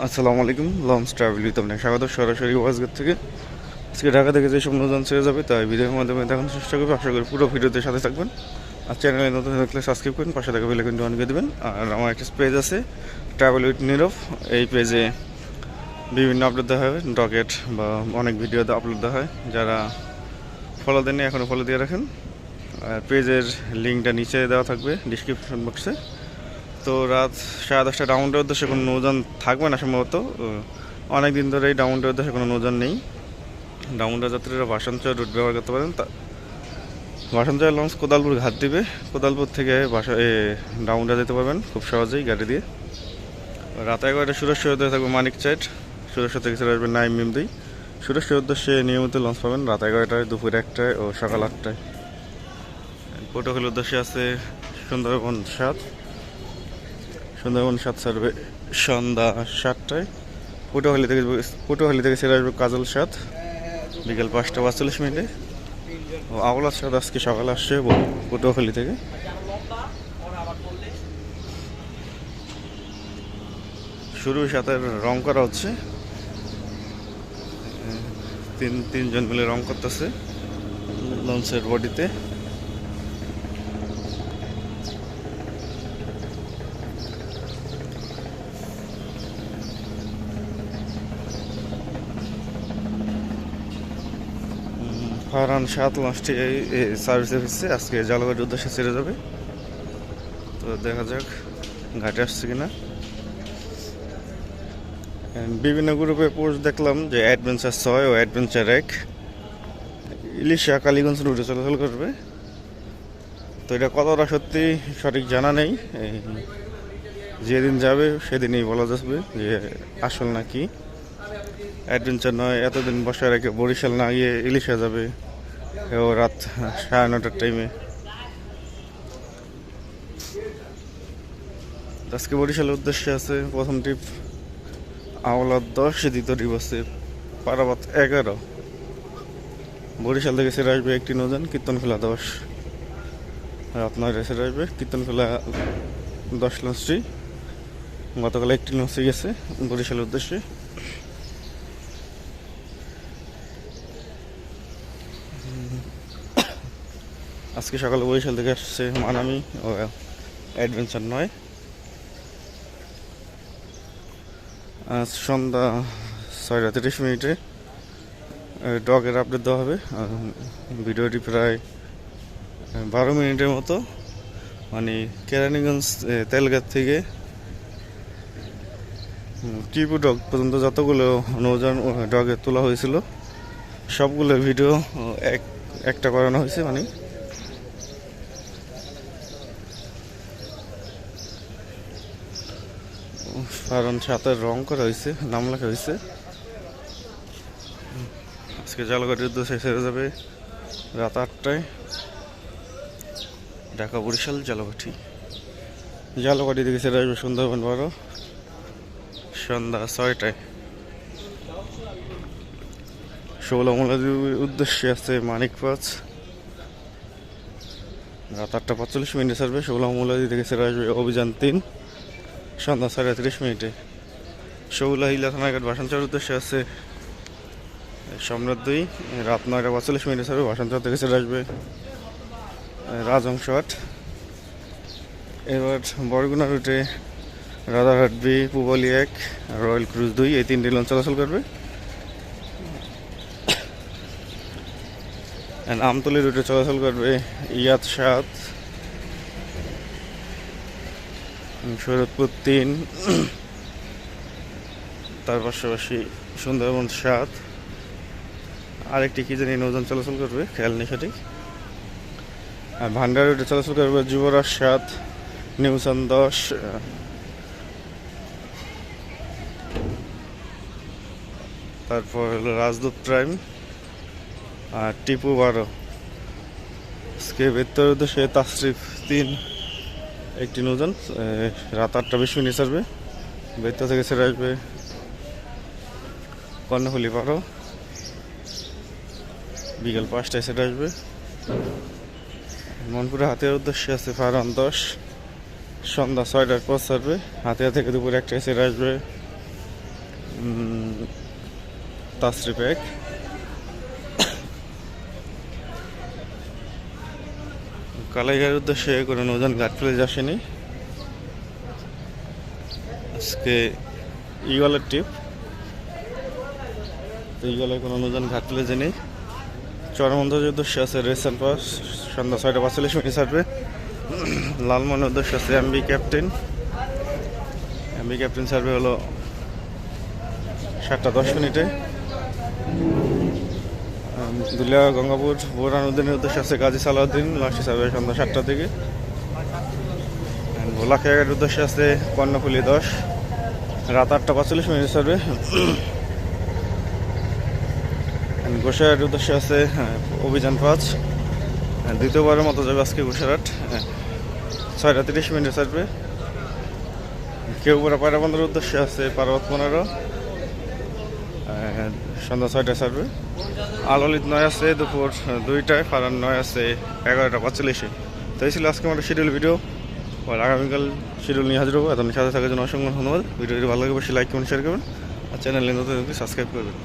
আসসালামু আলাইকুম, launch travel with আপনাকে স্বাগত। সরাসরি ওয়াজগেট থেকে আজকে ঢাকা থেকে যে সব নতুন ছেড়ে যাবে তাই ভিডিওর মাধ্যমে দেখানোর চেষ্টা করবো। আশা করি পুরো ভিডিওতে সাথে থাকবেন। আর চ্যানেলে নতুন থাকলে সাবস্ক্রাইব করুন, পাশে থাকা বেল আইকনটি অন করে দেবেন। আর আমার একটা পেজ আছে ট্রাভেল উইথ নীরব, এই পেজে বিভিন্ন আপলোড দেওয়া হয়, ডকেট বা অনেক ভিডিও আপলোড দেওয়া হয়। যারা ফলো দেননি এখনও ফলো দিয়ে রাখেন। আর পেজের লিঙ্কটা নিচে দেওয়া থাকবে ডিসক্রিপশন বক্সে। তো রাত 10:30 ডাউনটার উদ্দেশ্যে কোনো নৌযান থাকবে না সম্ভবত। অনেক দিন ধরে এই ডাউনটার উদ্দেশ্যে কোনো নৌযান নেই। ডাউনটা যাত্রীরা ভাসানচর রুট ব্যবহার করতে পারেন। ভাসানচর লঞ্চ কোদালপুর ঘাট দিবে, কোদালপুর থেকে ডাউনটা যেতে পারবেন খুব সহজেই গাড়ি দিয়ে। রাত 11টায় সুরেশ্বর হতে থাকবে মানিক চাইট, সুরেশ্বর থেকে চলে আসবে নাইম মিমদি। সুরেশ্বর উদ্দেশ্যে নিয়মিত লঞ্চ পাবেন রাত 11টায়, দুপুর 1টায় ও সকাল 8টায়। পটুয়াখালীর উদ্দেশ্যে আছে সুন্দরবন 7, সুন্দরবন 7 ছাড়বে সন্ধ্যা 7টায়। পটুয়াখালী থেকে ছেড়ে আসবে কাজল 7 বিকেল 5টা 42 মিনিটে। ও আওলা 7 আজকে সকালে আসছে পটুয়াখালী থেকে। শুরু সাথে রং করা হচ্ছে, তিনজন মিলে রং করতেছে লঞ্চের বডিতে। ফারহান 7 লঞ্চটি সার্ভিসে ফিরছে, আজকে জালগাড়ির উদ্দেশ্যে ছেড়ে যাবে। তো দেখা যাক ঘাটে আসছে কিনা। বিভিন্ন গ্রুপে পোস্ট দেখলাম যে অ্যাডভেঞ্চার 6 ও অ্যাডভেঞ্চার 1 ইলিশা কালীগঞ্জ রুটে চলাচল করবে। তো এটা কতটা সত্যি সঠিক জানা নেই, যেদিন যাবে সেদিনই বলা যাবে যে আসল নাকি। অ্যাডভেঞ্চার 9 এতদিন বসে রেখে বরিশাল না গিয়ে ইলিশা যাবে, ও রাত 9:30টার টাইমে। আজকে বরিশালের উদ্দেশ্যে আছে প্রথম ট্রিপ আওলা 10, দ্বিতীয় ট্রিপ আছে পারাবাত 11। বরিশাল থেকে ছেড়ে আসবে একটি নৌযান কীর্তনখোলা 10, রাত 9টায় ছেড়ে আসবে কীর্তনখোলা 10 লঞ্চটি। গতকাল একটি লঞ্চে গেছে বরিশালের উদ্দেশ্যে। আজকে সকালে বরিশাল থেকে আসছে মানামি ও অ্যাডভেঞ্চার 9। আজ সন্ধ্যা 6:30 ডগের আপডেট দেওয়া হবে। ভিডিওটি প্রায় 12 মিনিটের মতো, মানে কেরানীগঞ্জ তেলঘাট থেকে টিপু ডগ পর্যন্ত যতগুলো নৌযান ডগে তোলা হয়েছিল সবগুলো ভিডিও একটা করানো হয়েছে। মানে কারণ 7-এর রং করা হয়েছে, নাম লেখা হয়েছে। আজকে জালগাড়ির উদ্দেশ্যে ছেড়ে যাবে রাত 8টায় ঢাকা বরিশাল জালগাড়ি থেকে ছেড়ে আসবে সুন্দরবন 12 সন্ধ্যা 6টায়। ষোলামুলাদির উদ্দেশ্যে আছে মানিক 5, রাত 8টা 45 ছাড়বে। ষোলামুলাদি থেকে ছেড়ে আসবে অভিযান 3 সন্ধ্যা 6:30। শৌলা হিলা থানাঘাট ভাসানচর উদ্দেশ্যে আছে সম্রাট 2, রাত 9টা 45 ছাড়বে। ভাসানচর থেকে ছেড়ে আসবে রাজহংস 8। এবার বরগুনা রুটে রাধারহাট 2, পুবালি 1, রয়্যাল ক্রুজ 2 এই 3টি লঞ্চ চলাচল করবে। আমতলী রুটে চলাচল করবে ইয়াদ 7, শরৎপুর 3, তার পাশাপাশি সুন্দরবন 7, আরেকটি কি জানি নৌযান চলাচল করবে, খেয়াল নেই সঠিক। আর ভান্ডার রুটে চলাচল করবে যুবরাজ 7, নিউসান 10, তারপর হলো রাজদূত প্রাইম আর টিপু 12। আজকে বেত্তর উদ্দেশ্যে তাসরিফ 3 একটি নৌযান রাত 8টা 20 ছাড়বে। বেত্তর থেকে ছেড়ে আসবে কর্ণফুলি 12 বিকেল 5টায় ছেড়ে আসবে। মনপুরে হাতিয়ার উদ্দেশ্যে আছে ফারহান 10, সন্ধ্যা 6টার পর ছাড়বে। হাতিয়া থেকে দুপুর 1টায় ছেড়ে আসবে তাসরিফ এক। কালাইঘাটের উদ্দেশ্যে কোনো নৌযান ঘাট প্লেজ আসেনি। আজকে ইগলের ট্রিপ, তো ইগলের কোনো নৌযান ঘাট প্লেজে নেই। চরমন্দাজের উদ্দেশ্যে আছে রেসান পাস, সন্ধ্যা 6টা 45 ছাড়বে। লালমনের উদ্দেশ্যে আছে এমবি ক্যাপ্টেন ছাড়বে হলো 7টা 10 দুলিয়া গঙ্গাপুর বোরানুদ্দিনের উদ্দেশ্যে আছে গাজী সালাউদ্দিন, লাস্টে ছাড়বে সন্ধ্যা 7টা থেকে। ভোলা খেয়াঘাটের উদ্দেশ্যে আছে কর্ণফুলি 10, রাত 8টা 45 ছাড়বে। গোসাইহাটের উদ্দেশ্যে আছে অভিযান 5, দ্বিতীয়বারের মতো যাবে আজকে গোসাইহাট, 6টা 30 ছাড়বে। কেউপুরা পায়রা বন্দরের উদ্দেশ্যে আছে পার্বত 15, সন্ধ্যা 6টায় ছাড়বে। আলোলিত 9 আছে দুপুর 2টায়, ফারান 9 আছে 11টা 45। তো এই ছিল আজকে আমাদের শিডিউল ভিডিও, আর আগামীকাল শিডিউল নিয়ে হাজির হবো। এত সাথে থাকার জন্য অসংখ্য ধন্যবাদ। ভিডিওটি ভালো লাগে অবশ্যই লাইক কমেন্ট শেয়ার করবেন, আর চ্যানেলে নতুন সাবস্ক্রাইব করবেন।